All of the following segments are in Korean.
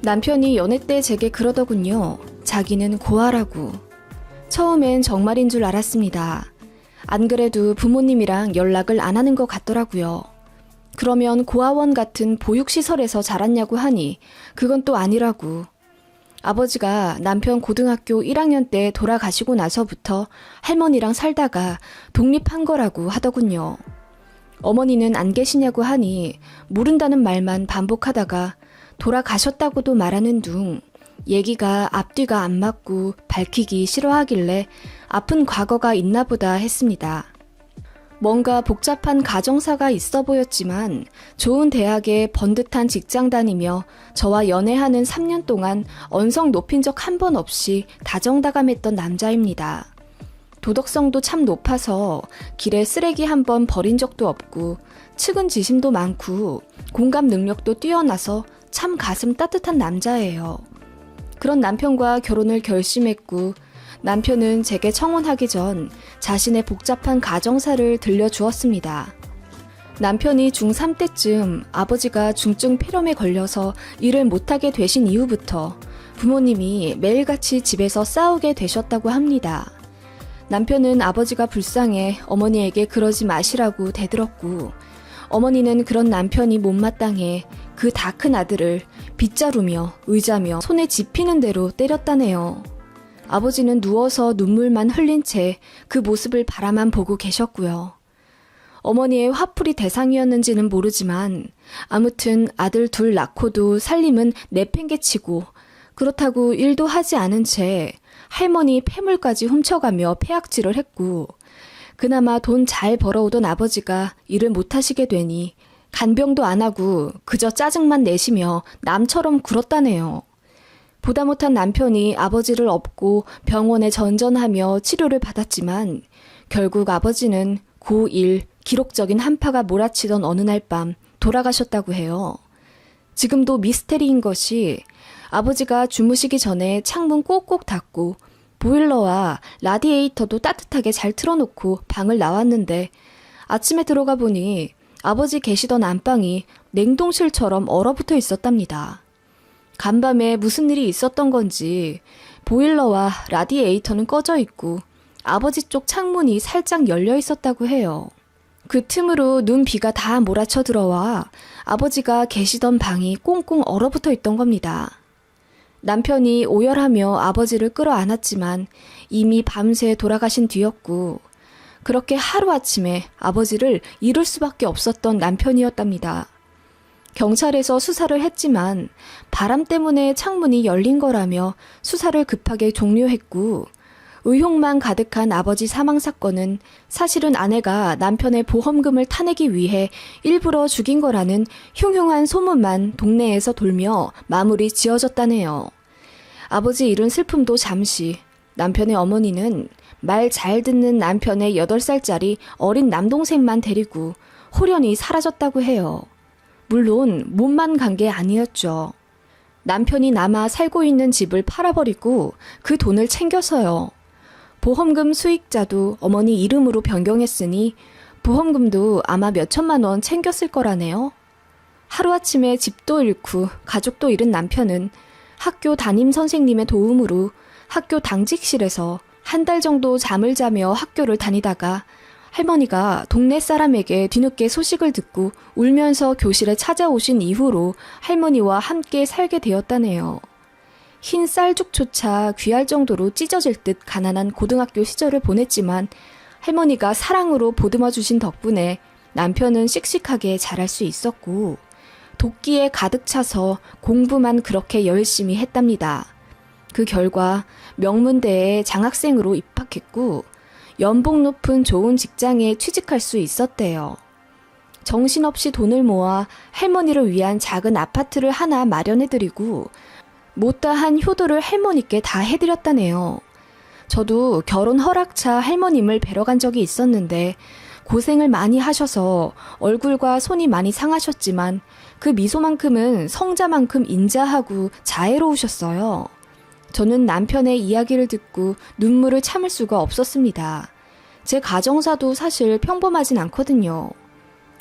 남편이 연애 때 제게 그러더군요. 자기는 고아라고. 처음엔 정말인 줄 알았습니다. 안 그래도 부모님이랑 연락을 안 하는 것 같더라고요. 그러면 고아원 같은 보육시설에서 자랐냐고 하니 그건 또 아니라고. 아버지가 남편 고등학교 1학년 때 돌아가시고 나서부터 할머니랑 살다가 독립한 거라고 하더군요. 어머니는 안 계시냐고 하니 모른다는 말만 반복하다가 돌아가셨다고도 말하는 둥 얘기가 앞뒤가 안 맞고 밝히기 싫어하길래 아픈 과거가 있나 보다 했습니다. 뭔가 복잡한 가정사가 있어 보였지만 좋은 대학에 번듯한 직장 다니며 저와 연애하는 3년 동안 언성 높인 적 한 번 없이 다정다감했던 남자입니다. 도덕성도 참 높아서 길에 쓰레기 한 번 버린 적도 없고 측은지심도 많고 공감 능력도 뛰어나서 참 가슴 따뜻한 남자예요. 그런 남편과 결혼을 결심했고 남편은 제게 청혼하기 전 자신의 복잡한 가정사를 들려주었습니다. 남편이 중3 때쯤 아버지가 중증 폐렴에 걸려서 일을 못하게 되신 이후부터 부모님이 매일같이 집에서 싸우게 되셨다고 합니다. 남편은 아버지가 불쌍해 어머니에게 그러지 마시라고 대들었고 어머니는 그런 남편이 못마땅해 그 다 큰 아들을 빗자루며 의자며 손에 집히는 대로 때렸다네요. 아버지는 누워서 눈물만 흘린 채 그 모습을 바라만 보고 계셨고요. 어머니의 화풀이 대상이었는지는 모르지만 아무튼 아들 둘 낳고도 살림은 내팽개치고 그렇다고 일도 하지 않은 채 할머니 폐물까지 훔쳐가며 폐악질을 했고 그나마 돈 잘 벌어오던 아버지가 일을 못하시게 되니 간병도 안 하고 그저 짜증만 내시며 남처럼 굴었다네요. 보다 못한 남편이 아버지를 업고 병원에 전전하며 치료를 받았지만 결국 아버지는 고1 기록적인 한파가 몰아치던 어느 날 밤 돌아가셨다고 해요. 지금도 미스테리인 것이 아버지가 주무시기 전에 창문 꼭꼭 닫고 보일러와 라디에이터도 따뜻하게 잘 틀어놓고 방을 나왔는데 아침에 들어가 보니 아버지 계시던 안방이 냉동실처럼 얼어붙어 있었답니다. 간밤에 무슨 일이 있었던 건지 보일러와 라디에이터는 꺼져 있고 아버지 쪽 창문이 살짝 열려 있었다고 해요. 그 틈으로 눈비가 다 몰아쳐 들어와 아버지가 계시던 방이 꽁꽁 얼어붙어 있던 겁니다. 남편이 오열하며 아버지를 끌어안았지만 이미 밤새 돌아가신 뒤였고 그렇게 하루아침에 아버지를 잃을 수밖에 없었던 남편이었답니다. 경찰에서 수사를 했지만 바람 때문에 창문이 열린 거라며 수사를 급하게 종료했고 의혹만 가득한 아버지 사망 사건은 사실은 아내가 남편의 보험금을 타내기 위해 일부러 죽인 거라는 흉흉한 소문만 동네에서 돌며 마무리 지어졌다네요. 아버지 잃은 슬픔도 잠시 남편의 어머니는 말 잘 듣는 남편의 8살짜리 어린 남동생만 데리고 호련히 사라졌다고 해요. 물론 몸만 간 게 아니었죠. 남편이 남아 살고 있는 집을 팔아버리고 그 돈을 챙겨서요. 보험금 수익자도 어머니 이름으로 변경했으니 보험금도 아마 몇 천만 원 챙겼을 거라네요. 하루아침에 집도 잃고 가족도 잃은 남편은 학교 담임 선생님의 도움으로 학교 당직실에서 한 달 정도 잠을 자며 학교를 다니다가 할머니가 동네 사람에게 뒤늦게 소식을 듣고 울면서 교실에 찾아오신 이후로 할머니와 함께 살게 되었다네요. 흰 쌀죽조차 귀할 정도로 찢어질 듯 가난한 고등학교 시절을 보냈지만 할머니가 사랑으로 보듬어 주신 덕분에 남편은 씩씩하게 자랄 수 있었고 도끼에 가득 차서 공부만 그렇게 열심히 했답니다. 그 결과 명문대에 장학생으로 입학했고 연봉 높은 좋은 직장에 취직할 수 있었대요. 정신없이 돈을 모아 할머니를 위한 작은 아파트를 하나 마련해드리고 못다한 효도를 할머니께 다 해드렸다네요. 저도 결혼 허락차 할머님을 뵈러 간 적이 있었는데 고생을 많이 하셔서 얼굴과 손이 많이 상하셨지만 그 미소만큼은 성자만큼 인자하고 자애로우셨어요. 저는 남편의 이야기를 듣고 눈물을 참을 수가 없었습니다. 제 가정사도 사실 평범하진 않거든요.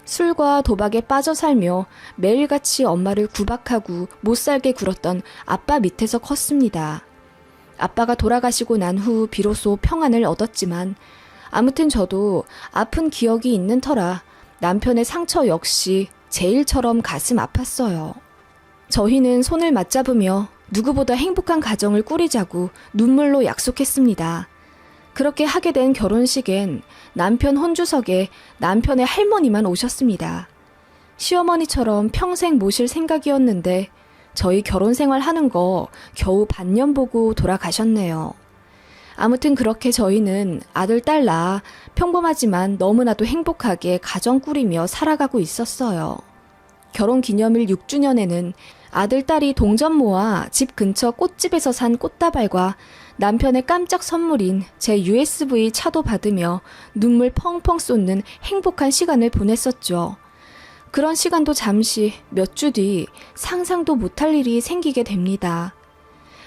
술과 도박에 빠져 살며 매일같이 엄마를 구박하고 못살게 굴었던 아빠 밑에서 컸습니다. 아빠가 돌아가시고 난 후 비로소 평안을 얻었지만 아무튼 저도 아픈 기억이 있는 터라 남편의 상처 역시 제 일처럼 가슴 아팠어요. 저희는 손을 맞잡으며 누구보다 행복한 가정을 꾸리자고 눈물로 약속했습니다. 그렇게 하게 된 결혼식엔 남편 혼주석에 남편의 할머니만 오셨습니다. 시어머니처럼 평생 모실 생각이었는데 저희 결혼 생활 하는 거 겨우 반년 보고 돌아가셨네요. 아무튼 그렇게 저희는 아들, 딸 낳아 평범하지만 너무나도 행복하게 가정 꾸리며 살아가고 있었어요. 결혼 기념일 6주년에는 아들, 딸이 동전 모아 집 근처 꽃집에서 산 꽃다발과 남편의 깜짝 선물인 제 USB 차도 받으며 눈물 펑펑 쏟는 행복한 시간을 보냈었죠. 그런 시간도 잠시 몇 주 뒤 상상도 못할 일이 생기게 됩니다.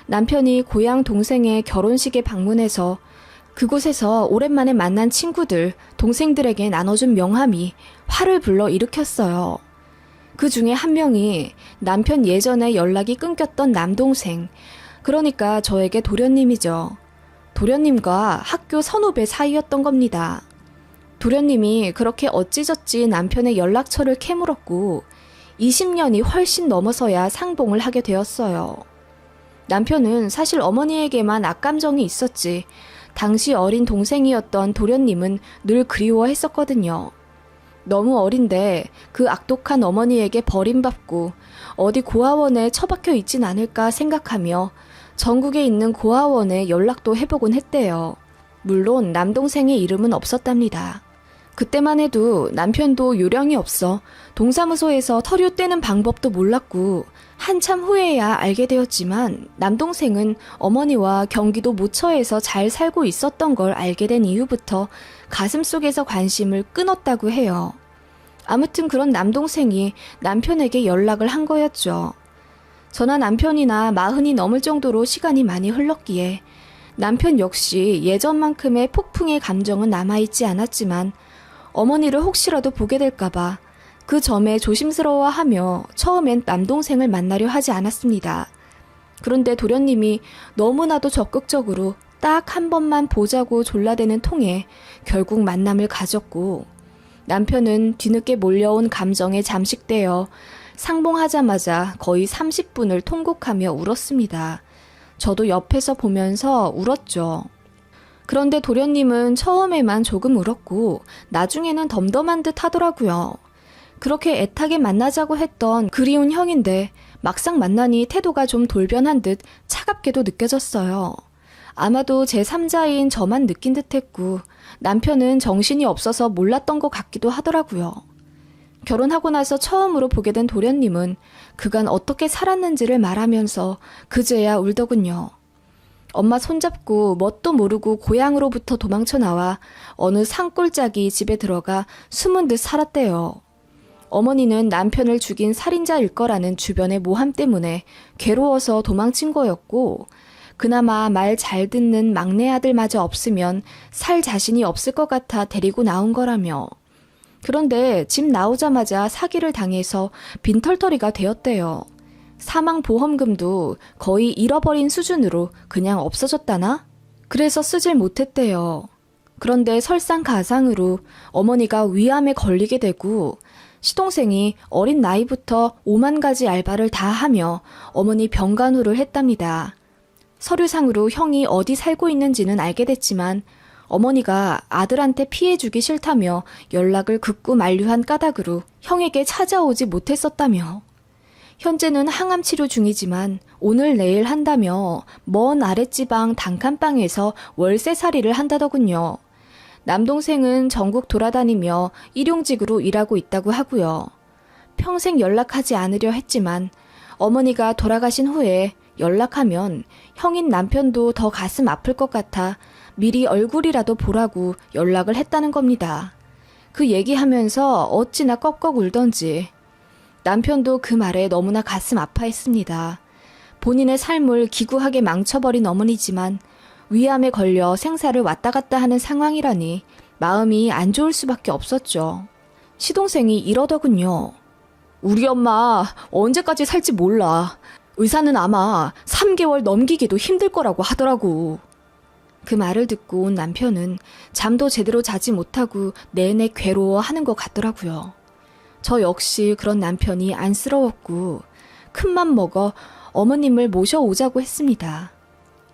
남편이 고향 동생의 결혼식에 방문해서 그곳에서 오랜만에 만난 친구들, 동생들에게 나눠준 명함이 화를 불러 일으켰어요. 그 중에 한 명이 남편 예전에 연락이 끊겼던 남동생, 그러니까 저에게 도련님이죠. 도련님과 학교 선후배 사이였던 겁니다. 도련님이 그렇게 어찌저찌 남편의 연락처를 캐물었고 20년이 훨씬 넘어서야 상봉을 하게 되었어요. 남편은 사실 어머니에게만 악감정이 있었지 당시 어린 동생이었던 도련님은 늘 그리워했었거든요. 너무 어린데 그 악독한 어머니에게 버림받고 어디 고아원에 처박혀 있진 않을까 생각하며 전국에 있는 고아원에 연락도 해보곤 했대요. 물론 남동생의 이름은 없었답니다. 그때만 해도 남편도 요령이 없어 동사무소에서 서류 떼는 방법도 몰랐고 한참 후에야 알게 되었지만 남동생은 어머니와 경기도 모처에서 잘 살고 있었던 걸 알게 된 이후부터 가슴속에서 관심을 끊었다고 해요. 아무튼 그런 남동생이 남편에게 연락을 한 거였죠. 저나 남편이나 40이 넘을 정도로 시간이 많이 흘렀기에 남편 역시 예전만큼의 폭풍의 감정은 남아있지 않았지만 어머니를 혹시라도 보게 될까봐 그 점에 조심스러워하며 처음엔 남동생을 만나려 하지 않았습니다. 그런데 도련님이 너무나도 적극적으로 딱 한 번만 보자고 졸라대는 통에 결국 만남을 가졌고 남편은 뒤늦게 몰려온 감정에 잠식되어 상봉하자마자 거의 30분을 통곡하며 울었습니다. 저도 옆에서 보면서 울었죠. 그런데 도련님은 처음에만 조금 울었고 나중에는 덤덤한 듯 하더라고요. 그렇게 애타게 만나자고 했던 그리운 형인데 막상 만나니 태도가 좀 돌변한 듯 차갑게도 느껴졌어요. 아마도 제3자인 저만 느낀 듯했고 남편은 정신이 없어서 몰랐던 것 같기도 하더라고요. 결혼하고 나서 처음으로 보게 된 도련님은 그간 어떻게 살았는지를 말하면서 그제야 울더군요. 엄마 손잡고 뭣도 모르고 고향으로부터 도망쳐 나와 어느 산골짜기 집에 들어가 숨은 듯 살았대요. 어머니는 남편을 죽인 살인자일 거라는 주변의 모함 때문에 괴로워서 도망친 거였고 그나마 말 잘 듣는 막내 아들마저 없으면 살 자신이 없을 것 같아 데리고 나온 거라며. 그런데 집 나오자마자 사기를 당해서 빈털터리가 되었대요. 사망보험금도 거의 잃어버린 수준으로 그냥 없어졌다나? 그래서 쓰질 못했대요. 그런데 설상가상으로 어머니가 위암에 걸리게 되고 시동생이 어린 나이부터 5만 가지 알바를 다 하며 어머니 병간호를 했답니다. 서류상으로 형이 어디 살고 있는지는 알게 됐지만 어머니가 아들한테 피해주기 싫다며 연락을 극구 만류한 까닭으로 형에게 찾아오지 못했었다며. 현재는 항암 치료 중이지만 오늘 내일 한다며 먼 아랫지방 단칸방에서 월세살이를 한다더군요. 남동생은 전국 돌아다니며 일용직으로 일하고 있다고 하고요. 평생 연락하지 않으려 했지만 어머니가 돌아가신 후에 연락하면 형인 남편도 더 가슴 아플 것 같아 미리 얼굴이라도 보라고 연락을 했다는 겁니다. 그 얘기하면서 어찌나 꺽꺽 울던지. 남편도 그 말에 너무나 가슴 아파했습니다. 본인의 삶을 기구하게 망쳐버린 어머니지만 위암에 걸려 생사를 왔다 갔다 하는 상황이라니 마음이 안 좋을 수밖에 없었죠. 시동생이 이러더군요. 우리 엄마 언제까지 살지 몰라. 의사는 아마 3개월 넘기기도 힘들 거라고 하더라고. 그 말을 듣고 온 남편은 잠도 제대로 자지 못하고 내내 괴로워하는 것 같더라고요. 저 역시 그런 남편이 안쓰러웠고 큰맘 먹어 어머님을 모셔오자고 했습니다.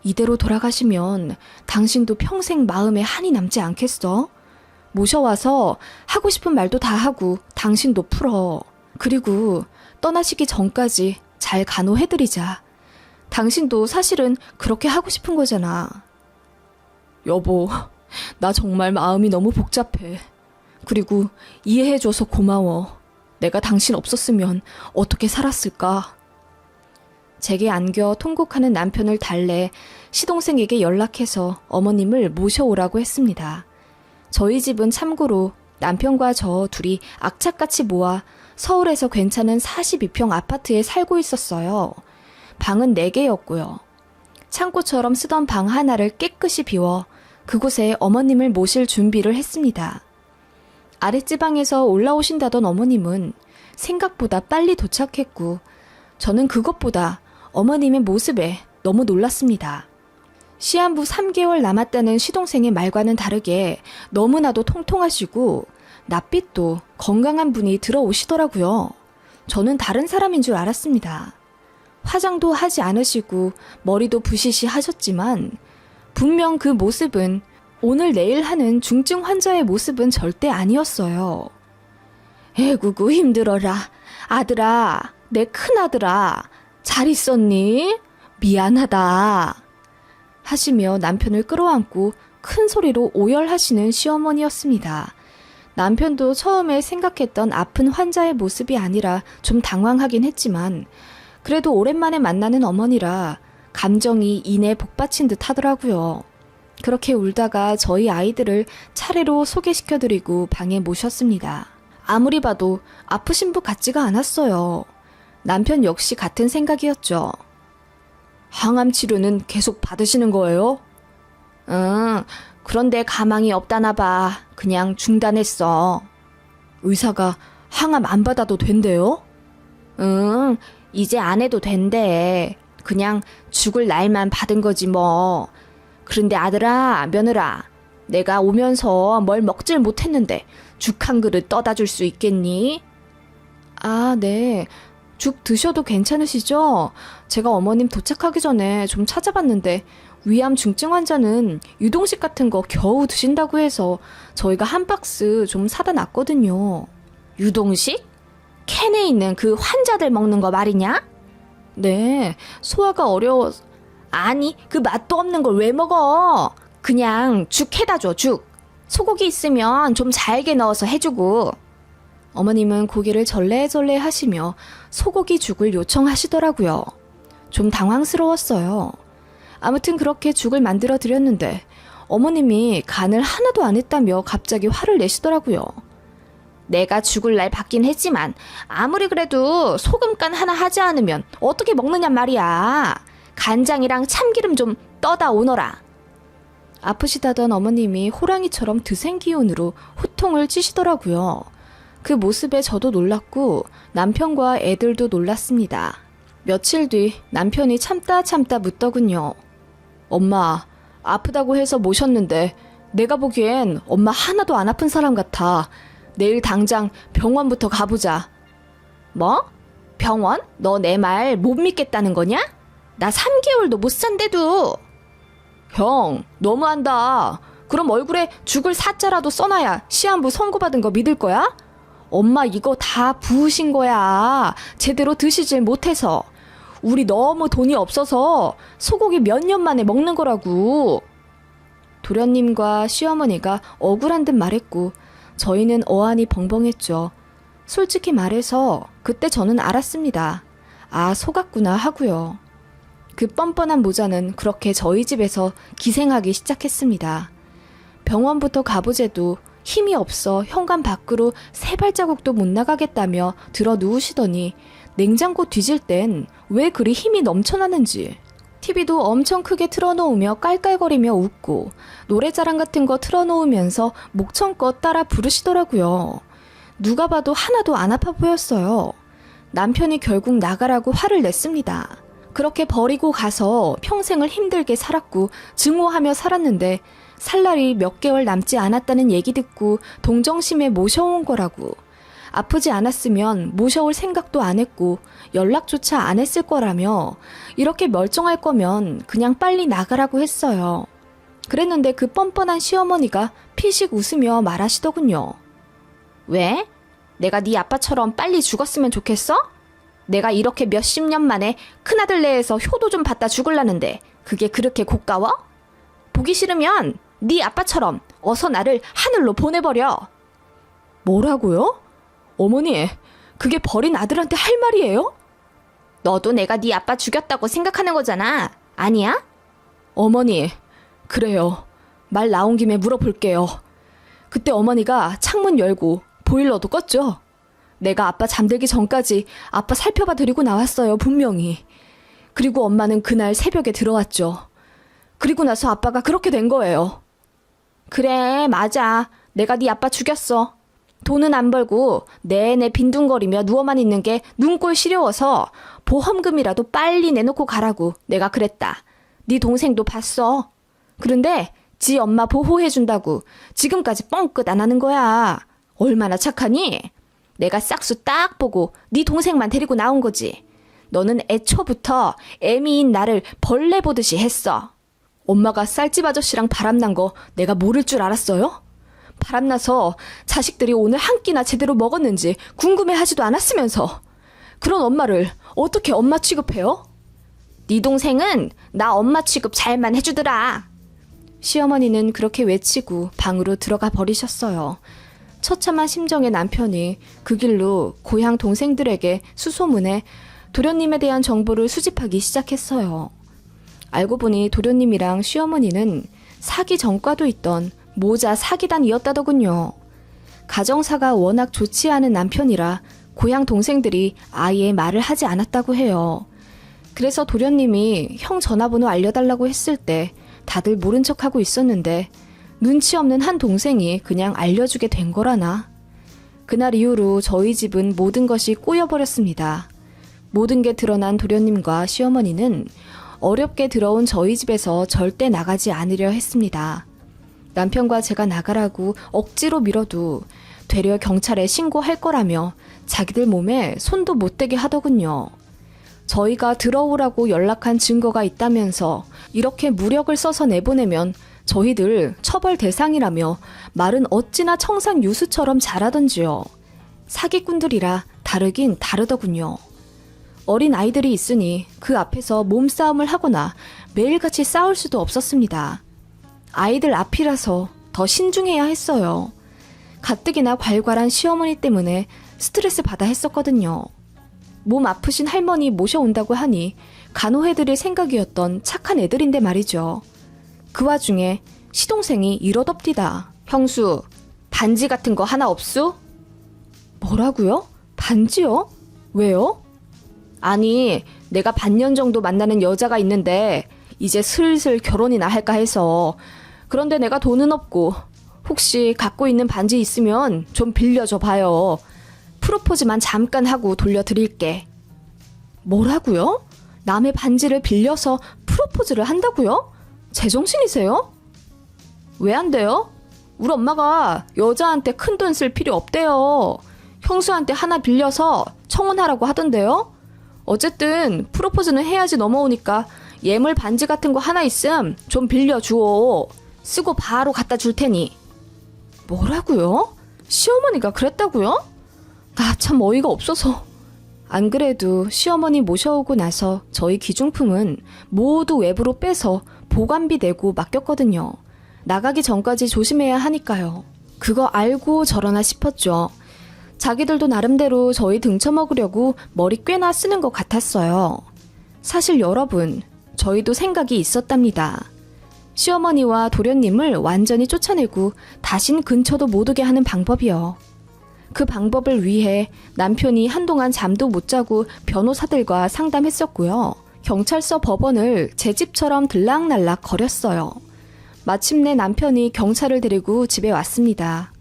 이대로 돌아가시면 당신도 평생 마음에 한이 남지 않겠어? 모셔와서 하고 싶은 말도 다 하고 당신도 풀어. 그리고 떠나시기 전까지 잘 간호해드리자. 당신도 사실은 그렇게 하고 싶은 거잖아. 여보, 나 정말 마음이 너무 복잡해. 그리고 이해해줘서 고마워. 내가 당신 없었으면 어떻게 살았을까? 제게 안겨 통곡하는 남편을 달래 시동생에게 연락해서 어머님을 모셔오라고 했습니다. 저희 집은 참고로 남편과 저 둘이 악착같이 모아 서울에서 괜찮은 42평 아파트에 살고 있었어요. 방은 4개였고요. 창고처럼 쓰던 방 하나를 깨끗이 비워 그곳에 어머님을 모실 준비를 했습니다. 아랫지방에서 올라오신다던 어머님은 생각보다 빨리 도착했고 저는 그것보다 어머님의 모습에 너무 놀랐습니다. 시한부 3개월 남았다는 시동생의 말과는 다르게 너무나도 통통하시고 낯빛도 건강한 분이 들어오시더라고요. 저는 다른 사람인 줄 알았습니다. 화장도 하지 않으시고 머리도 부시시 하셨지만 분명 그 모습은 오늘 내일 하는 중증 환자의 모습은 절대 아니었어요. 에구구 힘들어라. 아들아, 내 큰아들아, 잘 있었니? 미안하다. 하시며 남편을 끌어안고 큰 소리로 오열하시는 시어머니였습니다. 남편도 처음에 생각했던 아픈 환자의 모습이 아니라 좀 당황하긴 했지만 그래도 오랜만에 만나는 어머니라 감정이 이내 복받친 듯 하더라고요. 그렇게 울다가 저희 아이들을 차례로 소개시켜드리고 방에 모셨습니다. 아무리 봐도 아프신 분 같지가 않았어요. 남편 역시 같은 생각이었죠. 항암 치료는 계속 받으시는 거예요? 응, 그런데 가망이 없다나 봐. 그냥 중단했어. 의사가 항암 안 받아도 된대요? 응, 이제 안 해도 된대. 그냥 죽을 날만 받은 거지 뭐. 그런데 아들아, 며느라, 내가 오면서 뭘 먹질 못했는데 죽 한 그릇 떠다 줄 수 있겠니? 아, 네. 죽 드셔도 괜찮으시죠? 제가 어머님 도착하기 전에 좀 찾아봤는데 위암 중증 환자는 유동식 같은 거 겨우 드신다고 해서 저희가 한 박스 좀 사다 놨거든요. 유동식? 캔에 있는 그 환자들 먹는 거 말이냐? 네, 소화가 어려워. 아니, 그 맛도 없는 걸 왜 먹어? 그냥 죽 해다 줘, 죽. 소고기 있으면 좀 잘게 넣어서 해주고. 어머님은 고개를 절레절레 하시며 소고기 죽을 요청하시더라고요. 좀 당황스러웠어요. 아무튼 그렇게 죽을 만들어 드렸는데 어머님이 간을 하나도 안 했다며 갑자기 화를 내시더라고요. 내가 죽을 날 받긴 했지만 아무리 그래도 소금간 하나 하지 않으면 어떻게 먹느냔 말이야. 간장이랑 참기름 좀 떠다 오너라. 아프시다던 어머님이 호랑이처럼 드생 기운으로 호통을 치시더라고요. 그 모습에 저도 놀랐고 남편과 애들도 놀랐습니다. 며칠 뒤 남편이 참다 묻더군요. 엄마, 아프다고 해서 모셨는데 내가 보기엔 엄마 하나도 안 아픈 사람 같아. 내일 당장 병원부터 가보자. 뭐? 병원? 너 내 말 못 믿겠다는 거냐? 나 3개월도 못 산대도. 형, 너무한다. 그럼 얼굴에 죽을 사자라도 써놔야 시한부 선고받은 거 믿을 거야? 엄마 이거 다 부으신 거야. 제대로 드시질 못해서. 우리 너무 돈이 없어서 소고기 몇 년 만에 먹는 거라고. 도련님과 시어머니가 억울한 듯 말했고 저희는 어안이 벙벙했죠. 솔직히 말해서 그때 저는 알았습니다. 아, 속았구나 하고요. 그 뻔뻔한 모자는 그렇게 저희 집에서 기생하기 시작했습니다. 병원부터 가보제도 힘이 없어 현관 밖으로 3발자국도 못 나가겠다며 들어 누우시더니 냉장고 뒤질 땐 왜 그리 힘이 넘쳐나는지. TV도 엄청 크게 틀어놓으며 깔깔거리며 웃고 노래자랑 같은 거 틀어놓으면서 목청껏 따라 부르시더라고요. 누가 봐도 하나도 안 아파 보였어요. 남편이 결국 나가라고 화를 냈습니다. 그렇게 버리고 가서 평생을 힘들게 살았고 증오하며 살았는데 살 날이 몇 개월 남지 않았다는 얘기 듣고 동정심에 모셔온 거라고. 아프지 않았으면 모셔올 생각도 안 했고 연락조차 안 했을 거라며 이렇게 멀쩡할 거면 그냥 빨리 나가라고 했어요. 그랬는데 그 뻔뻔한 시어머니가 피식 웃으며 말하시더군요. 왜? 내가 네 아빠처럼 빨리 죽었으면 좋겠어? 내가 이렇게 몇십 년 만에 큰아들 내에서 효도 좀 받다 죽을라는데 그게 그렇게 고가워? 보기 싫으면 네 아빠처럼 어서 나를 하늘로 보내버려. 뭐라고요? 어머니, 그게 버린 아들한테 할 말이에요? 너도 내가 네 아빠 죽였다고 생각하는 거잖아. 아니야? 어머니, 그래요. 말 나온 김에 물어볼게요. 그때 어머니가 창문 열고 보일러도 껐죠? 내가 아빠 잠들기 전까지 아빠 살펴봐 드리고 나왔어요, 분명히. 그리고 엄마는 그날 새벽에 들어왔죠. 그리고 나서 아빠가 그렇게 된 거예요. 그래, 맞아. 내가 네 아빠 죽였어. 돈은 안 벌고 내내 빈둥거리며 누워만 있는 게 눈꼴 시려워서 보험금이라도 빨리 내놓고 가라고 내가 그랬다. 네 동생도 봤어. 그런데 지 엄마 보호해준다고 지금까지 뻥끗 안 하는 거야. 얼마나 착하니? 내가 싹수 딱 보고 네 동생만 데리고 나온 거지. 너는 애초부터 애미인 나를 벌레 보듯이 했어. 엄마가 쌀집 아저씨랑 바람난 거 내가 모를 줄 알았어요? 바람나서 자식들이 오늘 한 끼나 제대로 먹었는지 궁금해하지도 않았으면서 그런 엄마를 어떻게 엄마 취급해요? 네 동생은 나 엄마 취급 잘만 해주더라. 시어머니는 그렇게 외치고 방으로 들어가 버리셨어요. 처참한 심정의 남편이 그 길로 고향 동생들에게 수소문해 도련님에 대한 정보를 수집하기 시작했어요. 알고 보니 도련님이랑 시어머니는 사기 전과도 있던 모자 사기단이었다더군요. 가정사가 워낙 좋지 않은 남편이라 고향 동생들이 아예 말을 하지 않았다고 해요. 그래서 도련님이 형 전화번호 알려달라고 했을 때 다들 모른 척하고 있었는데 눈치 없는 한 동생이 그냥 알려주게 된 거라나. 그날 이후로 저희 집은 모든 것이 꼬여버렸습니다. 모든 게 드러난 도련님과 시어머니는 어렵게 들어온 저희 집에서 절대 나가지 않으려 했습니다. 남편과 제가 나가라고 억지로 밀어도 되려 경찰에 신고할 거라며 자기들 몸에 손도 못 대게 하더군요. 저희가 들어오라고 연락한 증거가 있다면서 이렇게 무력을 써서 내보내면 저희들 처벌 대상이라며 말은 어찌나 청산유수처럼 잘하던지요. 사기꾼들이라 다르긴 다르더군요. 어린 아이들이 있으니 그 앞에서 몸싸움을 하거나 매일같이 싸울 수도 없었습니다. 아이들 앞이라서 더 신중해야 했어요. 가뜩이나 괄괄한 시어머니 때문에 스트레스 받아 했었거든요. 몸 아프신 할머니 모셔온다고 하니 간호해드릴 생각이었던 착한 애들인데 말이죠. 그 와중에 시동생이 이러덥디다. 형수, 반지 같은 거 하나 없수? 뭐라고요? 반지요? 왜요? 아니, 내가 반년 정도 만나는 여자가 있는데 이제 슬슬 결혼이나 할까 해서. 그런데 내가 돈은 없고 혹시 갖고 있는 반지 있으면 좀 빌려줘 봐요. 프로포즈만 잠깐 하고 돌려드릴게. 뭐라고요? 남의 반지를 빌려서 프로포즈를 한다고요? 제정신이세요? 왜 안 돼요? 우리 엄마가 여자한테 큰 돈 쓸 필요 없대요. 형수한테 하나 빌려서 청혼하라고 하던데요? 어쨌든 프로포즈는 해야지 넘어오니까 예물 반지 같은 거 하나 있음 좀 빌려주오. 쓰고 바로 갖다 줄 테니. 뭐라고요? 시어머니가 그랬다고요? 나 참 어이가 없어서. 안 그래도 시어머니 모셔오고 나서 저희 기중품은 모두 외부로 빼서 보관비 내고 맡겼거든요. 나가기 전까지 조심해야 하니까요. 그거 알고 저러나 싶었죠. 자기들도 나름대로 저희 등쳐먹으려고 머리 꽤나 쓰는 것 같았어요. 사실 여러분, 저희도 생각이 있었답니다. 시어머니와 도련님을 완전히 쫓아내고 다신 근처도 못 오게 하는 방법이요. 그 방법을 위해 남편이 한동안 잠도 못 자고 변호사들과 상담했었고요. 경찰서 법원을 제 집처럼 들락날락 거렸어요. 마침내 남편이 경찰을 데리고 집에 왔습니다.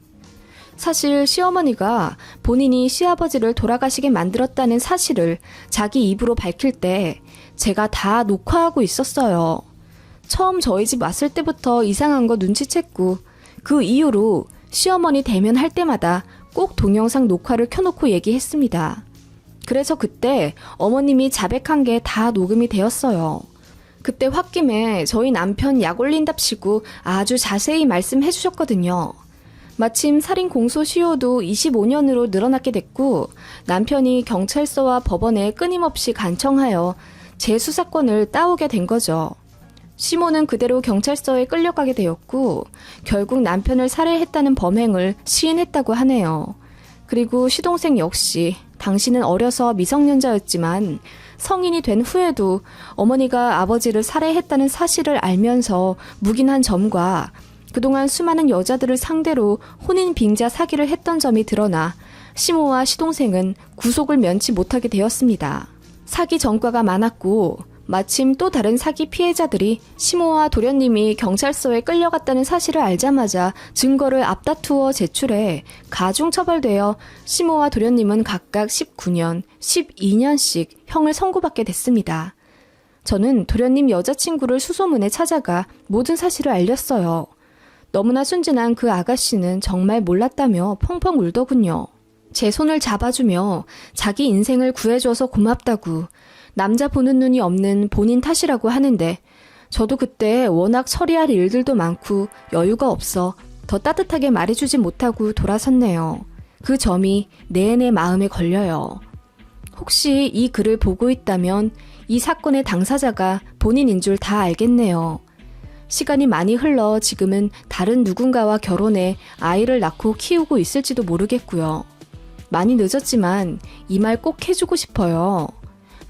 사실 시어머니가 본인이 시아버지를 돌아가시게 만들었다는 사실을 자기 입으로 밝힐 때 제가 다 녹화하고 있었어요. 처음 저희 집 왔을 때부터 이상한 거 눈치챘고 그 이후로 시어머니 대면할 때마다 꼭 동영상 녹화를 켜놓고 얘기했습니다. 그래서 그때 어머님이 자백한 게 다 녹음이 되었어요. 그때 홧김에 저희 남편 약 올린답시고 아주 자세히 말씀해 주셨거든요. 마침 살인 공소시효도 25년으로 늘어났게 됐고 남편이 경찰서와 법원에 끊임없이 간청하여 제 수사권을 따오게 된 거죠. 시모는 그대로 경찰서에 끌려가게 되었고 결국 남편을 살해했다는 범행을 시인했다고 하네요. 그리고 시동생 역시 당신은 어려서 미성년자였지만 성인이 된 후에도 어머니가 아버지를 살해했다는 사실을 알면서 묵인한 점과 그동안 수많은 여자들을 상대로 혼인 빙자 사기를 했던 점이 드러나 시모와 시동생은 구속을 면치 못하게 되었습니다. 사기 전과가 많았고 마침 또 다른 사기 피해자들이 시모와 도련님이 경찰서에 끌려갔다는 사실을 알자마자 증거를 앞다투어 제출해 가중처벌되어 시모와 도련님은 각각 19년, 12년씩 형을 선고받게 됐습니다. 저는 도련님 여자친구를 수소문에 찾아가 모든 사실을 알렸어요. 너무나 순진한 그 아가씨는 정말 몰랐다며 펑펑 울더군요. 제 손을 잡아주며 자기 인생을 구해줘서 고맙다고 남자 보는 눈이 없는 본인 탓이라고 하는데 저도 그때 워낙 처리할 일들도 많고 여유가 없어 더 따뜻하게 말해주지 못하고 돌아섰네요. 그 점이 내내 마음에 걸려요. 혹시 이 글을 보고 있다면 이 사건의 당사자가 본인인 줄 다 알겠네요. 시간이 많이 흘러 지금은 다른 누군가와 결혼해 아이를 낳고 키우고 있을지도 모르겠고요. 많이 늦었지만 이 말 꼭 해주고 싶어요.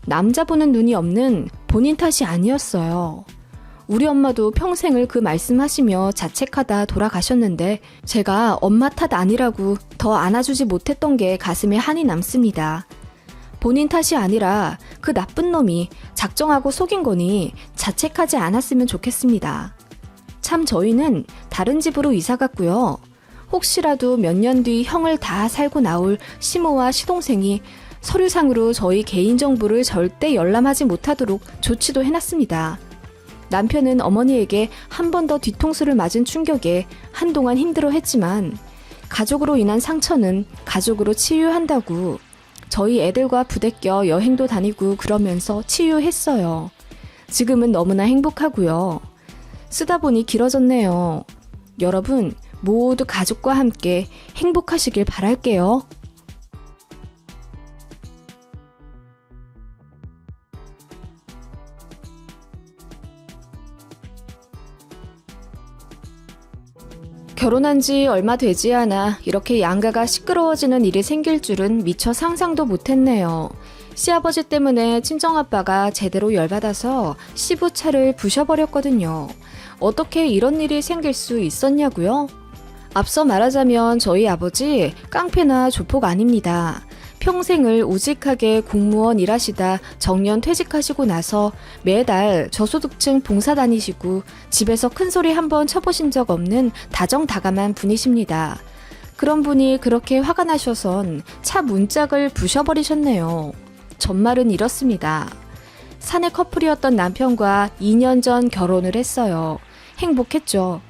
남자 보는 눈이 없는 본인 탓이 아니었어요. 우리 엄마도 평생을 그 말씀하시며 자책하다 돌아가셨는데 제가 엄마 탓 아니라고 더 안아주지 못했던 게 가슴에 한이 남습니다. 본인 탓이 아니라 그 나쁜 놈이 작정하고 속인 거니 자책하지 않았으면 좋겠습니다. 참 저희는 다른 집으로 이사 갔고요. 혹시라도 몇 년 뒤 형을 다 살고 나올 시모와 시동생이 서류상으로 저희 개인정보를 절대 열람하지 못하도록 조치도 해놨습니다. 남편은 어머니에게 한 번 더 뒤통수를 맞은 충격에 한동안 힘들어했지만 가족으로 인한 상처는 가족으로 치유한다고 저희 애들과 부대껴 여행도 다니고 그러면서 치유했어요. 지금은 너무나 행복하고요. 쓰다 보니 길어졌네요. 여러분 모두 가족과 함께 행복하시길 바랄게요. 결혼한 지 얼마 되지 않아 이렇게 양가가 시끄러워지는 일이 생길 줄은 미처 상상도 못했네요. 시아버지 때문에 친정아빠가 제대로 열받아서 시부차를 부셔버렸거든요. 어떻게 이런 일이 생길 수 있었냐고요? 앞서 말하자면 저희 아버지 깡패나 조폭 아닙니다. 평생을 우직하게 공무원 일하시다 정년 퇴직하시고 나서 매달 저소득층 봉사 다니시고 집에서 큰소리 한번 쳐보신 적 없는 다정다감한 분이십니다. 그런 분이 그렇게 화가 나셔선 차 문짝을 부셔버리셨네요. 전말은 이렇습니다. 사내 커플이었던 남편과 2년 전 결혼을 했어요. 행복했죠.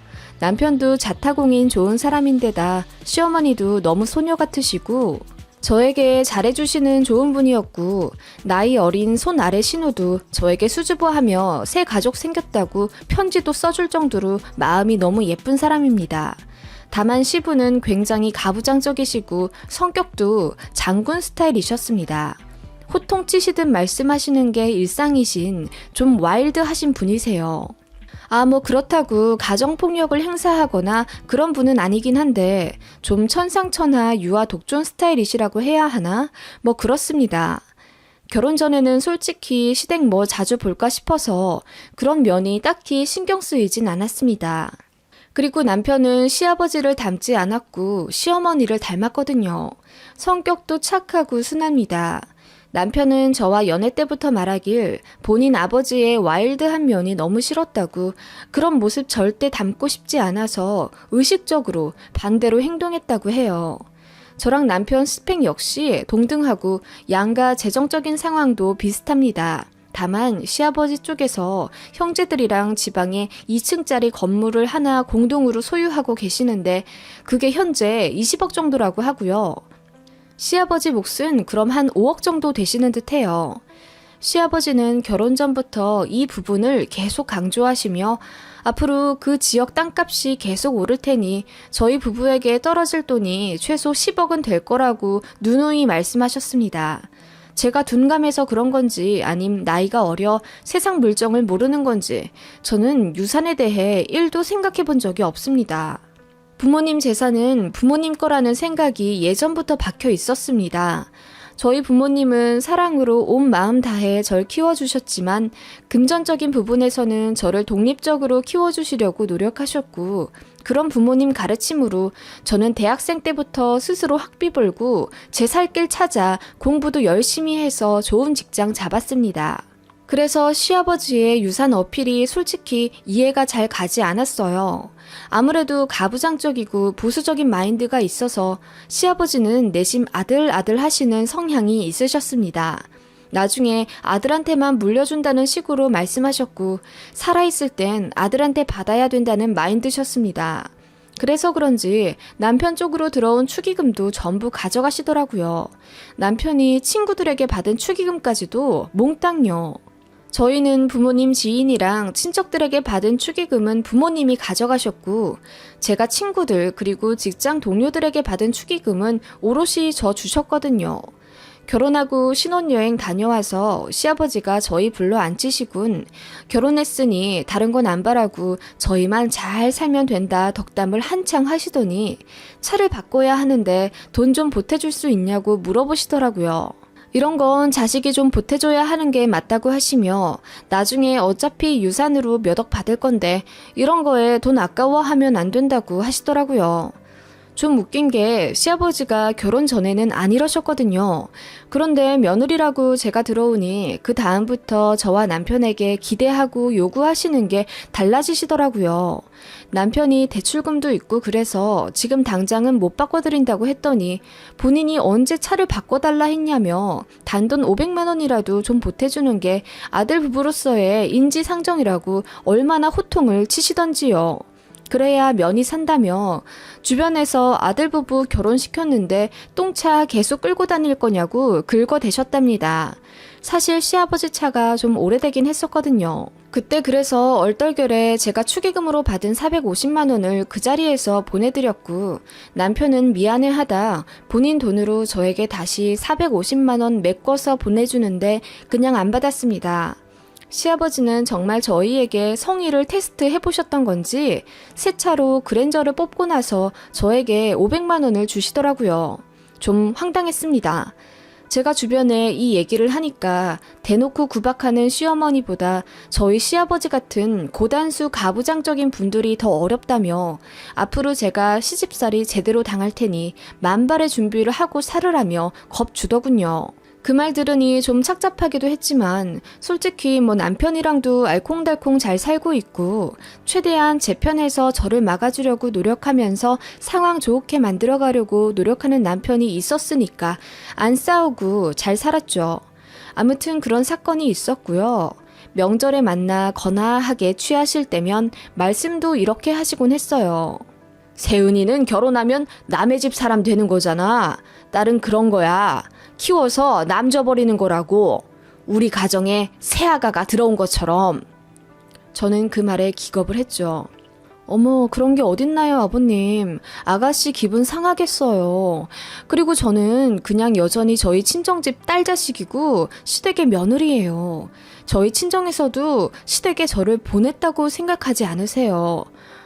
남편도 자타공인 좋은 사람인데다 시어머니도 너무 소녀 같으시고 저에게 잘해주시는 좋은 분이었고 나이 어린 손 아래 신우도 저에게 수줍어하며 새 가족 생겼다고 편지도 써줄 정도로 마음이 너무 예쁜 사람입니다. 다만 시부는 굉장히 가부장적이시고 성격도 장군 스타일이셨습니다. 호통치시듯 말씀하시는 게 일상이신 좀 와일드하신 분이세요. 뭐 그렇다고 가정폭력을 행사하거나 그런 분은 아니긴 한데 좀 천상천하 유아 독존 스타일이시라고 해야 하나? 뭐 그렇습니다. 결혼 전에는 솔직히 시댁 뭐 자주 볼까 싶어서 그런 면이 딱히 신경 쓰이진 않았습니다. 그리고 남편은 시아버지를 닮지 않았고 시어머니를 닮았거든요. 성격도 착하고 순합니다. 남편은 저와 연애 때부터 말하길 본인 아버지의 와일드한 면이 너무 싫었다고 그런 모습 절대 닮고 싶지 않아서 의식적으로 반대로 행동했다고 해요. 저랑 남편 스펙 역시 동등하고 양가 재정적인 상황도 비슷합니다. 다만 시아버지 쪽에서 형제들이랑 지방에 2층짜리 건물을 하나 공동으로 소유하고 계시는데 그게 현재 20억 정도라고 하고요. 시아버지 몫은 그럼 한 5억 정도 되시는 듯해요. 시아버지는 결혼 전부터 이 부분을 계속 강조하시며 앞으로 그 지역 땅값이 계속 오를 테니 저희 부부에게 떨어질 돈이 최소 10억은 될 거라고 누누이 말씀하셨습니다. 제가 둔감해서 그런 건지 아님 나이가 어려 세상 물정을 모르는 건지 저는 유산에 대해 1도 생각해 본 적이 없습니다. 부모님 재산은 부모님 거라는 생각이 예전부터 박혀 있었습니다. 저희 부모님은 사랑으로 온 마음 다해 절 키워주셨지만 금전적인 부분에서는 저를 독립적으로 키워주시려고 노력하셨고 그런 부모님 가르침으로 저는 대학생 때부터 스스로 학비 벌고 제 살 길 찾아 공부도 열심히 해서 좋은 직장 잡았습니다. 그래서 시아버지의 유산 어필이 솔직히 이해가 잘 가지 않았어요. 아무래도 가부장적이고 보수적인 마인드가 있어서 시아버지는 내심 아들 하시는 성향이 있으셨습니다. 나중에 아들한테만 물려준다는 식으로 말씀하셨고 살아있을 땐 아들한테 받아야 된다는 마인드셨습니다. 그래서 그런지 남편 쪽으로 들어온 축의금도 전부 가져가시더라고요. 남편이 친구들에게 받은 축의금까지도 몽땅요. 저희는 부모님 지인이랑 친척들에게 받은 축의금은 부모님이 가져가셨고 제가 친구들 그리고 직장 동료들에게 받은 축의금은 오롯이 저 주셨거든요. 결혼하고 신혼여행 다녀와서 시아버지가 저희 불러 앉히시군. 결혼했으니 다른 건 안 바라고 저희만 잘 살면 된다 덕담을 한창 하시더니 차를 바꿔야 하는데 돈 좀 보태줄 수 있냐고 물어보시더라고요. 이런 건 자식이 좀 보태줘야 하는 게 맞다고 하시며 나중에 어차피 유산으로 몇 억 받을 건데 이런 거에 돈 아까워하면 안 된다고 하시더라고요. 좀 웃긴 게 시아버지가 결혼 전에는 안 이러셨거든요. 그런데 며느리라고 제가 들어오니 그 다음부터 저와 남편에게 기대하고 요구하시는 게 달라지시더라고요. 남편이 대출금도 있고 그래서 지금 당장은 못 바꿔드린다고 했더니 본인이 언제 차를 바꿔달라 했냐며 단돈 500만 원이라도 좀 보태주는 게 아들 부부로서의 인지상정이라고 얼마나 호통을 치시던지요. 그래야 면이 산다며 주변에서 아들 부부 결혼시켰는데 똥차 계속 끌고 다닐 거냐고 긁어대셨답니다. 사실 시아버지 차가 좀 오래되긴 했었거든요. 그때 그래서 얼떨결에 제가 축의금으로 받은 450만 원을 그 자리에서 보내드렸고 남편은 미안해하다 본인 돈으로 저에게 다시 450만 원 메꿔서 보내주는데 그냥 안 받았습니다. 시아버지는 정말 저희에게 성의를 테스트해보셨던 건지 새 차로 그랜저를 뽑고 나서 저에게 500만 원을 주시더라고요. 좀 황당했습니다. 제가 주변에 이 얘기를 하니까 대놓고 구박하는 시어머니보다 저희 시아버지 같은 고단수 가부장적인 분들이 더 어렵다며 앞으로 제가 시집살이 제대로 당할 테니 만발의 준비를 하고 살으라며 겁주더군요. 그 말 들으니 좀 착잡하기도 했지만 솔직히 뭐 남편이랑도 알콩달콩 잘 살고 있고 최대한 제 편에서 저를 막아주려고 노력하면서 상황 좋게 만들어가려고 노력하는 남편이 있었으니까 안 싸우고 잘 살았죠. 아무튼 그런 사건이 있었고요. 명절에 만나 거나하게 취하실 때면 말씀도 이렇게 하시곤 했어요. 세은이는 결혼하면 남의 집 사람 되는 거잖아. 딸은 그런 거야. 키워서 남 줘버리는 거라고. 우리 가정에 새아가가 들어온 것처럼. 저는 그 말에 기겁을 했죠. 어머, 그런 게 어딨나요, 아버님. 아가씨 기분 상하겠어요. 그리고 저는 그냥 여전히 저희 친정집 딸 자식이고 시댁의 며느리예요. 저희 친정에서도 시댁에 저를 보냈다고 생각하지 않으세요.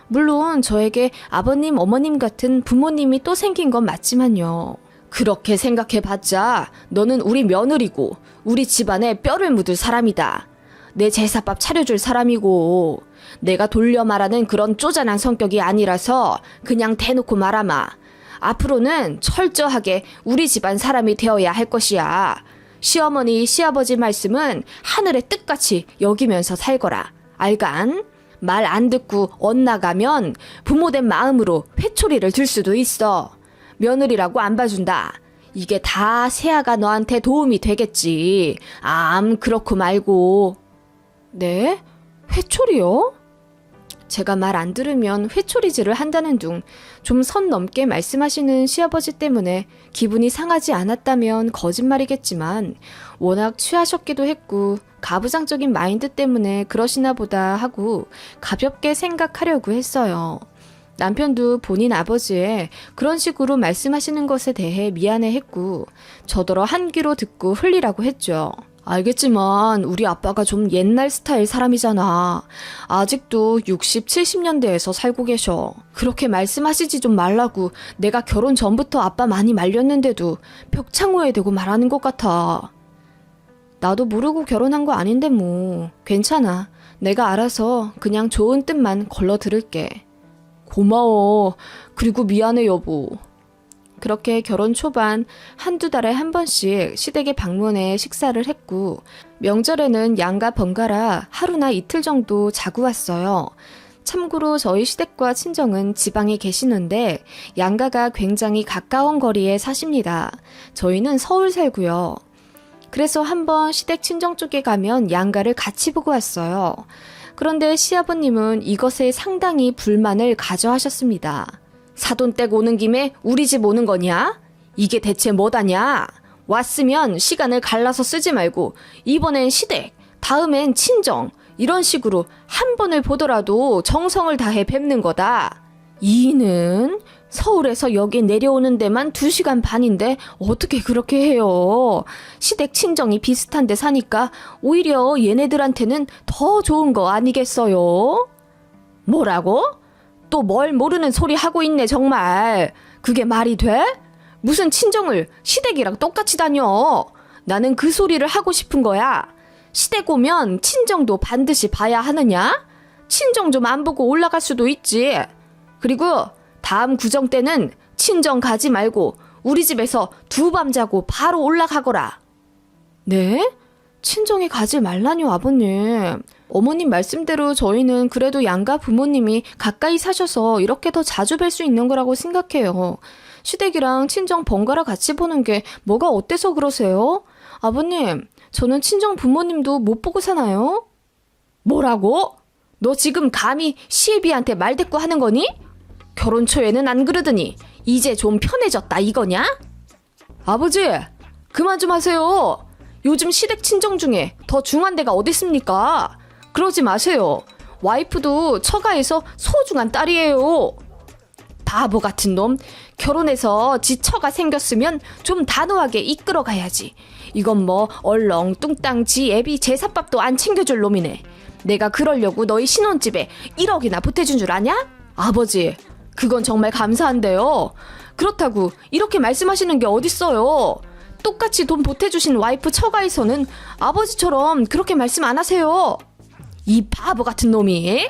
물론 저에게 아버님, 어머님 같은 부모님이 또 생긴 건 맞지만요. 그렇게 생각해봤자 너는 우리 며느리고 우리 집안에 뼈를 묻을 사람이다. 내 제사밥 차려줄 사람이고 내가 돌려 말하는 그런 쪼잔한 성격이 아니라서 그냥 대놓고 말하마. 앞으로는 철저하게 우리 집안 사람이 되어야 할 것이야. 시어머니, 시아버지 말씀은 하늘의 뜻같이 여기면서 살거라. 알간? 말 안 듣고 엇나가면 부모된 마음으로 회초리를 들 수도 있어. 며느리라고 안 봐준다. 이게 다 세아가 너한테 도움이 되겠지. 그렇고 말고. 네? 회초리요? 제가 말 안 들으면 회초리질을 한다는 둥 좀 선 넘게 말씀하시는 시아버지 때문에 기분이 상하지 않았다면 거짓말이겠지만 워낙 취하셨기도 했고 가부장적인 마인드 때문에 그러시나 보다 하고 가볍게 생각하려고 했어요. 남편도 본인 아버지의 그런 식으로 말씀하시는 것에 대해 미안해했고 저더러 한 귀로 듣고 흘리라고 했죠. 알겠지만 우리 아빠가 좀 옛날 스타일 사람이잖아. 아직도 60, 70년대에서 살고 계셔. 그렇게 말씀하시지 좀 말라고. 내가 결혼 전부터 아빠 많이 말렸는데도 벽창호에 대고 말하는 것 같아. 나도 모르고 결혼한 거 아닌데 뭐. 괜찮아. 내가 알아서 그냥 좋은 뜻만 걸러 들을게. 고마워. 그리고 미안해 여보. 그렇게 결혼 초반 한두 달에 한 번씩 시댁에 방문해 식사를 했고 명절에는 양가 번갈아 하루나 이틀 정도 자고 왔어요. 참고로 저희 시댁과 친정은 지방에 계시는데 양가가 굉장히 가까운 거리에 사십니다. 저희는 서울 살고요. 그래서 한번 시댁 친정 쪽에 가면 양가를 같이 보고 왔어요. 그런데 시아버님은 이것에 상당히 불만을 가져하셨습니다. 사돈 댁 오는 김에 우리 집 오는 거냐? 이게 대체 뭐다냐? 왔으면 시간을 갈라서 쓰지 말고 이번엔 시댁, 다음엔 친정 이런 식으로 한 번을 보더라도 정성을 다해 뵙는 거다. 이는 서울에서 여기 내려오는 데만 2시간 반인데 어떻게 그렇게 해요? 시댁 친정이 비슷한 데 사니까 오히려 얘네들한테는 더 좋은 거 아니겠어요? 뭐라고? 또 뭘 모르는 소리 하고 있네 정말. 그게 말이 돼? 무슨 친정을 시댁이랑 똑같이 다녀. 나는 그 소리를 하고 싶은 거야. 시댁 오면 친정도 반드시 봐야 하느냐? 친정 좀 안 보고 올라갈 수도 있지. 그리고 다음 구정 때는 친정 가지 말고 우리 집에서 2밤 자고 바로 올라가거라. 네? 친정에 가지 말라뇨 아버님. 어머님 말씀대로 저희는 그래도 양가 부모님이 가까이 사셔서 이렇게 더 자주 뵐 수 있는 거라고 생각해요. 시댁이랑 친정 번갈아 같이 보는 게 뭐가 어때서 그러세요? 아버님, 저는 친정 부모님도 못 보고 사나요? 뭐라고? 너 지금 감히 시애비한테 말대꾸 하는 거니? 결혼 초에는 안 그러더니 이제 좀 편해졌다 이거냐? 아버지, 그만 좀 하세요. 요즘 시댁 친정 중에 더 중한 데가 어디 있습니까? 그러지 마세요. 와이프도 처가에서 소중한 딸이에요. 바보 같은 놈. 결혼해서 지 처가 생겼으면 좀 단호하게 이끌어 가야지. 이건 뭐 얼렁뚱땅 지 애비 제사밥도 안 챙겨줄 놈이네. 내가 그러려고 너희 신혼집에 1억이나 보태준 줄 아냐? 아버지, 그건 정말 감사한데요. 그렇다고 이렇게 말씀하시는 게 어딨어요. 똑같이 돈 보태주신 와이프 처가에서는 아버지처럼 그렇게 말씀 안 하세요. 이 바보 같은 놈이.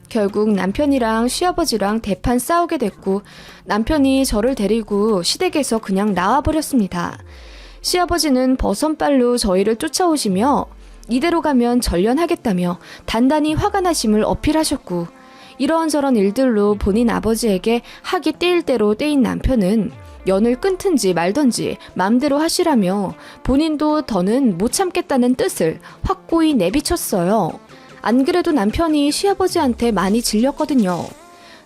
결국 남편이랑 시아버지랑 대판 싸우게 됐고 남편이 저를 데리고 시댁에서 그냥 나와버렸습니다. 시아버지는 버선발로 저희를 쫓아오시며 이대로 가면 전련하겠다며 단단히 화가 나심을 어필하셨고 이런저런 일들로 본인 아버지에게 학이 떼일 대로 떼인 남편은 연을 끊든지 말든지 맘대로 하시라며 본인도 더는 못 참겠다는 뜻을 확고히 내비쳤어요. 안 그래도 남편이 시아버지한테 많이 질렸거든요.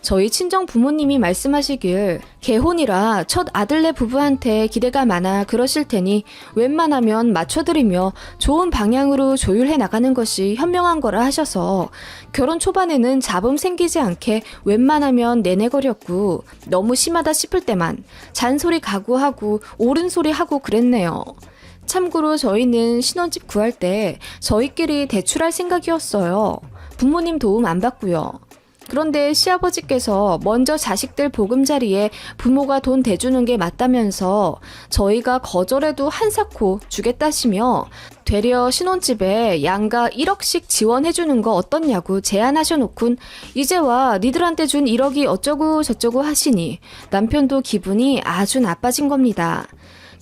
저희 친정 부모님이 말씀하시길 개혼이라 첫 아들네 부부한테 기대가 많아 그러실 테니 웬만하면 맞춰드리며 좋은 방향으로 조율해 나가는 것이 현명한 거라 하셔서 결혼 초반에는 잡음 생기지 않게 웬만하면 내내거렸고 너무 심하다 싶을 때만 잔소리 각오하고 옳은 소리 하고 그랬네요. 참고로 저희는 신혼집 구할 때 저희끼리 대출할 생각이었어요. 부모님 도움 안 받고요. 그런데 시아버지께서 먼저 자식들 보금자리에 부모가 돈 대주는 게 맞다면서 저희가 거절해도 한사코 주겠다시며 되려 신혼집에 양가 1억씩 지원해주는 거 어떻냐고 제안하셔놓곤 이제와 니들한테 준 1억이 어쩌고 저쩌고 하시니 남편도 기분이 아주 나빠진 겁니다.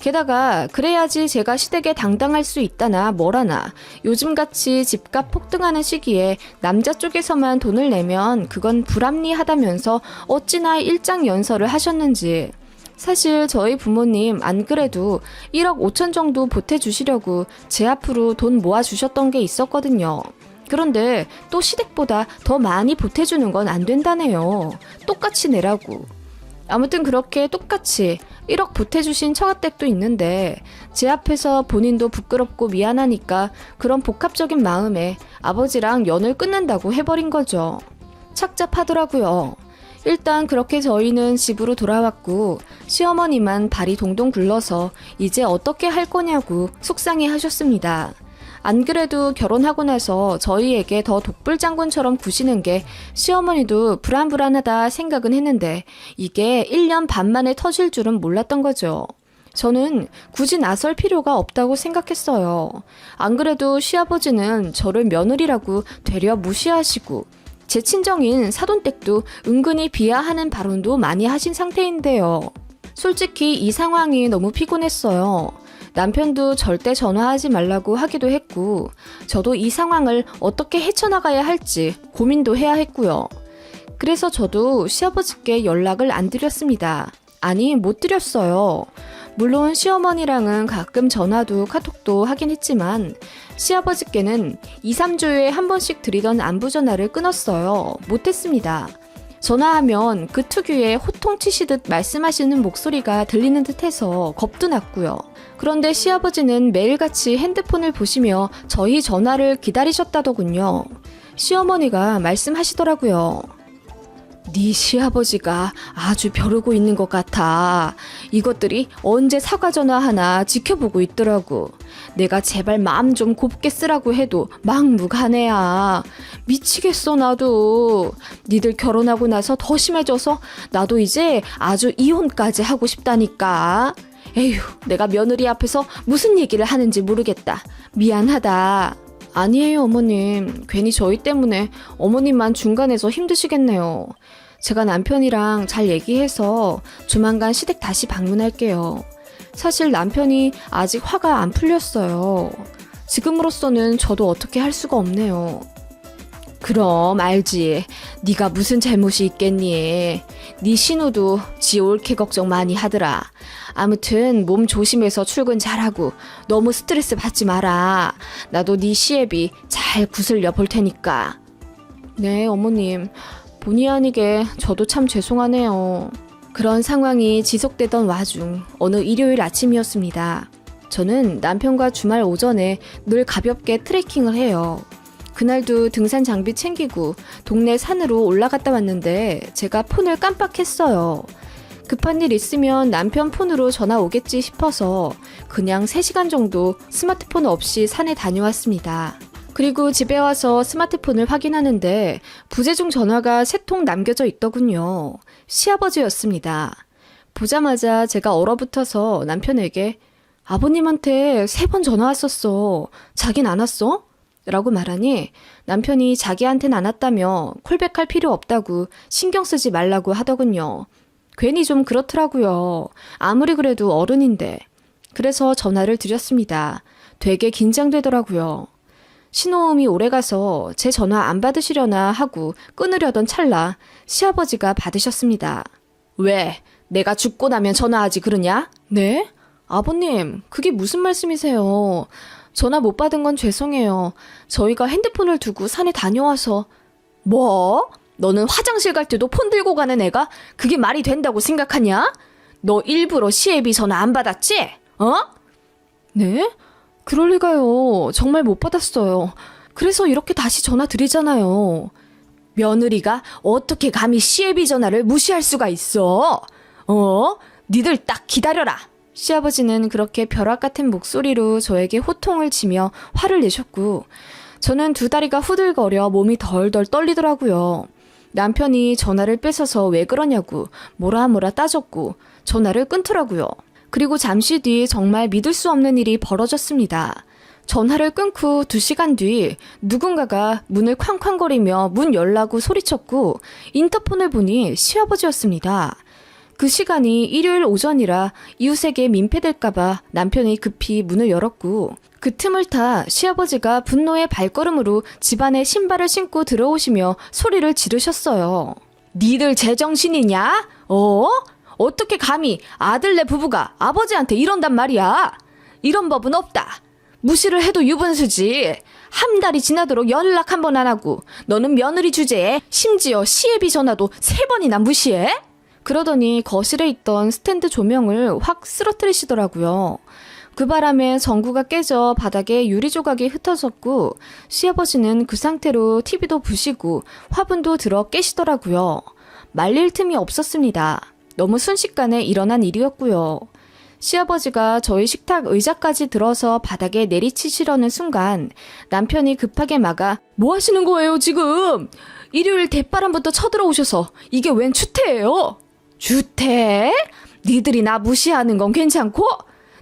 게다가 그래야지 제가 시댁에 당당할 수 있다나 뭐라나 요즘같이 집값 폭등하는 시기에 남자 쪽에서만 돈을 내면 그건 불합리하다면서 어찌나 일장연설을 하셨는지. 사실 저희 부모님 안 그래도 1억 5천 정도 보태주시려고 제 앞으로 돈 모아주셨던 게 있었거든요. 그런데 또 시댁보다 더 많이 보태주는 건 안 된다네요. 똑같이 내라고. 아무튼 그렇게 똑같이 1억 보태주신 처가댁도 있는데 제 앞에서 본인도 부끄럽고 미안하니까 그런 복합적인 마음에 아버지랑 연을 끊는다고 해버린 거죠. 착잡하더라고요. 일단 그렇게 저희는 집으로 돌아왔고 시어머니만 발이 동동 굴러서 이제 어떻게 할 거냐고 속상해 하셨습니다. 안 그래도 결혼하고 나서 저희에게 더 독불장군처럼 구시는 게 시어머니도 불안불안하다 생각은 했는데 이게 1년 반 만에 터질 줄은 몰랐던 거죠. 저는 굳이 나설 필요가 없다고 생각했어요. 안 그래도 시아버지는 저를 며느리라고 되려 무시하시고 제 친정인 사돈댁도 은근히 비하하는 발언도 많이 하신 상태인데요. 솔직히 이 상황이 너무 피곤했어요. 남편도 절대 전화하지 말라고 하기도 했고 저도 이 상황을 어떻게 헤쳐나가야 할지 고민도 해야 했고요. 그래서 저도 시아버지께 연락을 안 드렸습니다. 아니, 못 드렸어요. 물론 시어머니랑은 가끔 전화도 카톡도 하긴 했지만 시아버지께는 2, 3주에 한 번씩 드리던 안부 전화를 끊었어요. 못했습니다. 전화하면 그 특유의 호통치시듯 말씀하시는 목소리가 들리는 듯해서 겁도 났고요. 그런데 시아버지는 매일같이 핸드폰을 보시며 저희 전화를 기다리셨다더군요. 시어머니가 말씀하시더라고요. 네 시아버지가 아주 벼르고 있는 것 같아. 이것들이 언제 사과 전화하나 지켜보고 있더라고. 내가 제발 마음 좀 곱게 쓰라고 해도 막무가내야. 미치겠어 나도. 니들 결혼하고 나서 더 심해져서 나도 이제 아주 이혼까지 하고 싶다니까. 에휴, 내가 며느리 앞에서 무슨 얘기를 하는지 모르겠다. 미안하다. 아니에요, 어머님. 괜히 저희 때문에 어머님만 중간에서 힘드시겠네요. 제가 남편이랑 잘 얘기해서 조만간 시댁 다시 방문할게요. 사실 남편이 아직 화가 안 풀렸어요. 지금으로서는 저도 어떻게 할 수가 없네요. 그럼 알지. 네가 무슨 잘못이 있겠니. 네 신우도 지 옳게 걱정 많이 하더라. 아무튼 몸 조심해서 출근 잘하고 너무 스트레스 받지 마라. 나도 네 시애비 잘 구슬려 볼 테니까. 네, 어머님. 본의 아니게 저도 참 죄송하네요. 그런 상황이 지속되던 와중 어느 일요일 아침이었습니다. 저는 남편과 주말 오전에 늘 가볍게 트레킹을 해요. 그날도 등산 장비 챙기고 동네 산으로 올라갔다 왔는데 제가 폰을 깜빡했어요. 급한 일 있으면 남편 폰으로 전화 오겠지 싶어서 그냥 3시간 정도 스마트폰 없이 산에 다녀왔습니다. 그리고 집에 와서 스마트폰을 확인하는데 부재중 전화가 3통 남겨져 있더군요. 시아버지였습니다. 보자마자 제가 얼어붙어서 남편에게 아버님한테 3번 전화 왔었어. 자긴 안 왔어? 라고 말하니 남편이 자기한텐 안 왔다며 콜백할 필요 없다고 신경 쓰지 말라고 하더군요. 괜히 좀 그렇더라고요. 아무리 그래도 어른인데. 그래서 전화를 드렸습니다. 되게 긴장되더라고요. 신호음이 오래가서 제 전화 안 받으시려나 하고 끊으려던 찰나 시아버지가 받으셨습니다. 왜? 내가 죽고 나면 전화하지 그러냐? 네? 아버님, 그게 무슨 말씀이세요? 전화 못 받은 건 죄송해요. 저희가 핸드폰을 두고 산에 다녀와서. 뭐? 너는 화장실 갈 때도 폰 들고 가는 애가 그게 말이 된다고 생각하냐? 너 일부러 시애비 전화 안 받았지? 어? 네? 그럴 리가요. 정말 못 받았어요. 그래서 이렇게 다시 전화 드리잖아요. 며느리가 어떻게 감히 시애비 전화를 무시할 수가 있어? 니들 딱 기다려라. 시아버지는 그렇게 벼락 같은 목소리로 저에게 호통을 치며 화를 내셨고 저는 두 다리가 후들거려 몸이 덜덜 떨리더라고요. 남편이 전화를 뺏어서 왜 그러냐고 뭐라 따졌고 전화를 끊더라고요. 그리고 잠시 뒤 정말 믿을 수 없는 일이 벌어졌습니다. 전화를 끊고 2시간 뒤 누군가가 문을 쾅쾅거리며 문 열라고 소리쳤고 인터폰을 보니 시아버지였습니다. 그 시간이 일요일 오전이라 이웃에게 민폐될까봐 남편이 급히 문을 열었고 그 틈을 타 시아버지가 분노의 발걸음으로 집안에 신발을 신고 들어오시며 소리를 지르셨어요. 니들 제정신이냐? 어떻게 감히 아들네 부부가 아버지한테 이런단 말이야? 이런 법은 없다. 무시를 해도 유분수지. 한 달이 지나도록 연락 한 번 안 하고 너는 며느리 주제에 심지어 시애비 전화도 3번이나 무시해? 그러더니 거실에 있던 스탠드 조명을 확 쓰러뜨리시더라고요. 그 바람에 전구가 깨져 바닥에 유리 조각이 흩어졌고 시아버지는 그 상태로 TV도 부시고 화분도 들어 깨시더라고요. 말릴 틈이 없었습니다. 너무 순식간에 일어난 일이었고요. 시아버지가 저희 식탁 의자까지 들어서 바닥에 내리치시려는 순간 남편이 급하게 막아 뭐 하시는 거예요 지금? 일요일 대바람부터 쳐들어오셔서 이게 웬 추태예요? 추태? 니들이 나 무시하는 건 괜찮고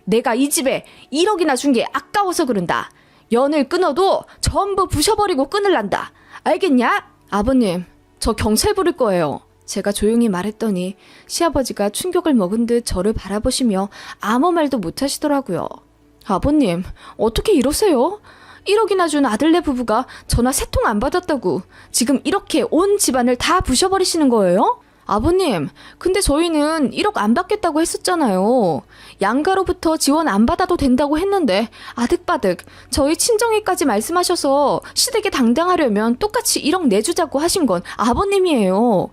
내가 이 집에 1억이나 준 게 아까워서 그런다. 연을 끊어도 전부 부셔버리고 끊을란다. 알겠냐? 아버님, 저 경찰 부를 거예요. 제가 조용히 말했더니 시아버지가 충격을 먹은 듯 저를 바라보시며 아무 말도 못하시더라고요. 아버님, 어떻게 이러세요? 1억이나 준 아들네 부부가 전화 3통 안 받았다고 지금 이렇게 온 집안을 다 부셔버리시는 거예요? 아버님, 근데 저희는 1억 안 받겠다고 했었잖아요. 양가로부터 지원 안 받아도 된다고 했는데 아득바득 저희 친정에까지 말씀하셔서 시댁에 당당하려면 똑같이 1억 내주자고 하신 건 아버님이에요.